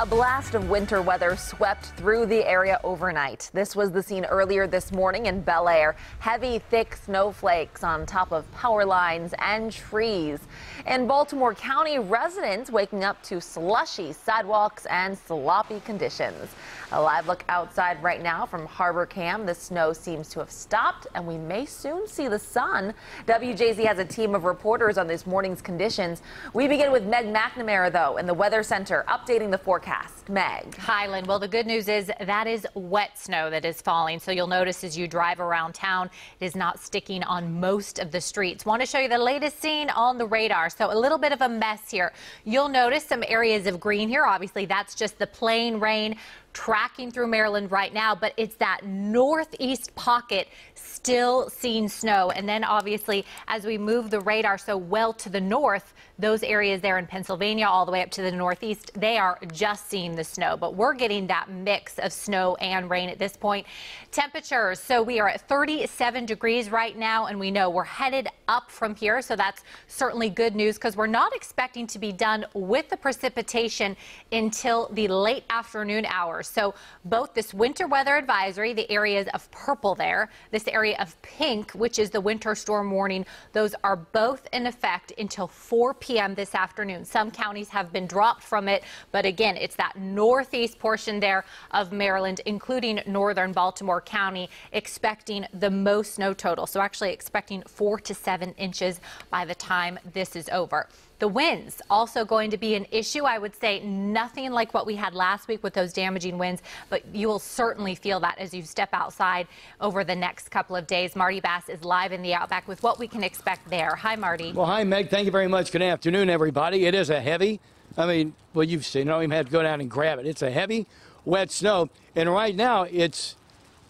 A blast of winter weather swept through the area overnight. This was the scene earlier this morning in Bel Air. Heavy, thick snowflakes on top of power lines and trees. In Baltimore County, residents waking up to slushy sidewalks and sloppy conditions. A live look outside right now from Harbor Cam. The snow seems to have stopped and we may soon see the sun. WJZ has a team of reporters on this morning's conditions. We begin with Meg McNamara, though, in the Weather Center, updating the forecast. Meg. Hi, Lynn. Well, the good news is that is wet snow that is falling. So you'll notice as you drive around town, it is not sticking on most of the streets. Want to show you the latest scene on the radar. So a little bit of a mess here. You'll notice some areas of green here. Obviously, that's just the plain rain tracking through Maryland right now, but it's that northeast pocket still seeing snow. And then obviously as we move the radar so well to the north, those areas there in Pennsylvania all the way up to the northeast, they are just seeing the snow, but we're getting that mix of snow and rain at this point. Temperatures, so we are at 37 degrees right now, and we know we're headed up from here, so that's certainly good news because we're not expecting to be done with the precipitation until the late afternoon hours. So both this winter weather advisory, the areas of purple there, this area of pink, which is the winter storm warning, those are both in effect until 4 p.m. this afternoon. Some counties have been dropped from it, but again, it's that northeast portion there of Maryland, including northern Baltimore County, expecting the most snow total. So actually expecting 4 to 7 inches by the time this is over. The winds also going to be an issue. I would say nothing like what we had last week with those damaging winds, but you will certainly feel that as you step outside over the next couple of days. Marty Bass is live in the Outback with what we can expect there. Hi, Marty. Well, hi, Meg. Thank you very much. Good afternoon, everybody. It is a heavy, well, you've seen, I don't even have to go down and grab it. It's a heavy, wet snow, and right now it's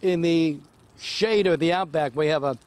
in the shade of the Outback. We have a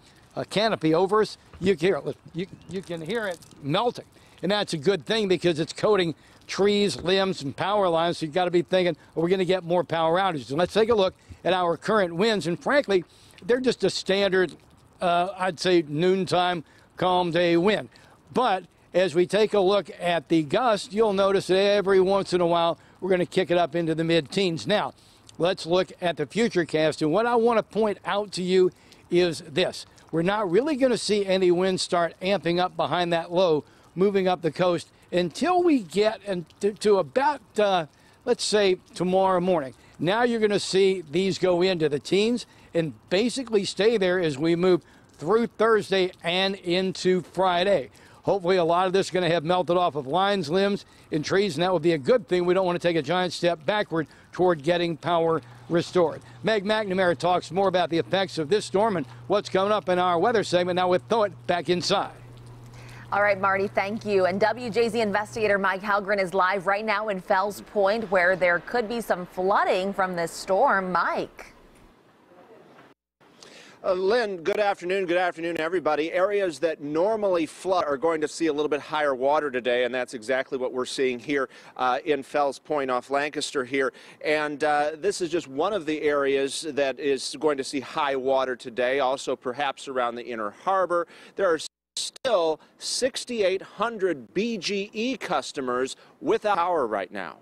canopy over us. You can hear it melting. And that's a good thing because it's coating trees, limbs, and power lines. So you've got to be thinking, are we going to get more power outages? And let's take a look at our current winds. And frankly, they're just a standard, I'd say, noontime calm day wind. But as we take a look at the gust, you'll notice that every once in a while, we're going to kick it up into the mid-teens. Now, let's look at the future cast. And what I want to point out to you is this. We're not really going to see any winds start amping up behind that low moving up the coast until we get to about, let's say, tomorrow morning. Now you're going to see these go into the teens and basically stay there as we move through Thursday and into Friday. Hopefully a lot of this is going to have melted off of lines, limbs, and trees, and that would be a good thing. We don't want to take a giant step backward toward getting power restored. Meg McNamara talks more about the effects of this storm and what's coming up in our weather segment. Now with Throw It back inside. All right, Marty, thank you. And WJZ investigator Mike Halgren is live right now in Fells Point, where there could be some flooding from this storm. Mike. Lynn, good afternoon. Good afternoon, everybody. Areas that normally flood are going to see a little bit higher water today, and that's exactly what we're seeing here in Fells Point off Lancaster here. And this is just one of the areas that is going to see high water today, also perhaps around the Inner Harbor. There are still 6,800 BGE customers without power right now.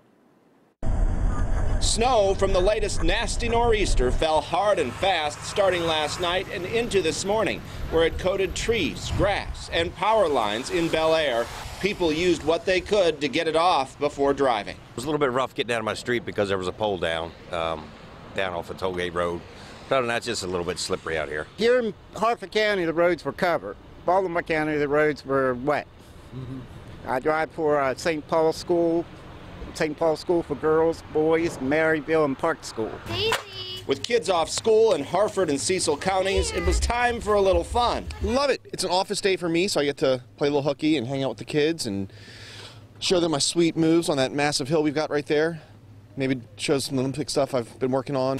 Snow from the latest nasty nor'easter fell hard and fast starting last night and into this morning, where it coated trees, grass, and power lines in Bel Air. People used what they could to get it off before driving. It was a little bit rough getting out of my street because there was a pole down off of Tollgate Road. Other than that, it's just a little bit slippery out here. Here in Harford County, the roads were covered. Baltimore County, the roads were wet. I drive for St. Paul School for girls, boys, Maryville, and Park School. Daisy. With kids off school in Harford and Cecil counties, it was time for a little fun. Love it. It's an office day for me, so I get to play a little hooky and hang out with the kids and show them my sweet moves on that massive hill we've got right there. Maybe show some Olympic stuff I've been working on.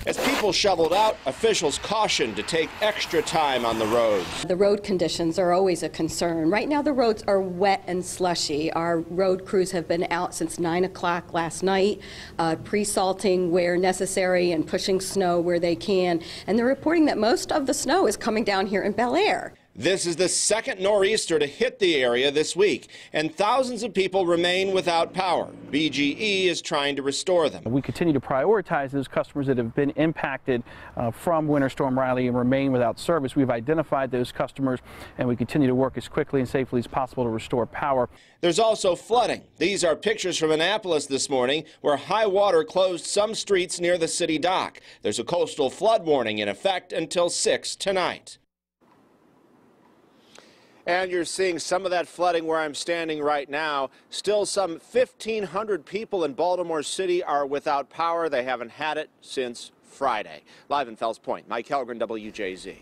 As people shoveled out, officials cautioned to take extra time on the roads. The road conditions are always a concern. Right now the roads are wet and slushy. Our road crews have been out since 9 o'clock last night, pre-salting where necessary and pushing snow where they can. And they're reporting that most of the snow is coming down here in Bel Air. This is the second nor'easter to hit the area this week, and thousands of people remain without power. BGE is trying to restore them. We continue to prioritize those customers that have been impacted from Winter Storm Riley and remain without service. We've identified those customers, and we continue to work as quickly and safely as possible to restore power. There's also flooding. These are pictures from Annapolis this morning, where high water closed some streets near the city dock. There's a coastal flood warning in effect until 6 tonight. And you're seeing some of that flooding where I'm standing right now. Still, some 1,500 people in Baltimore City are without power. They haven't had it since Friday. Live in Fells Point, Mike Helgren, WJZ.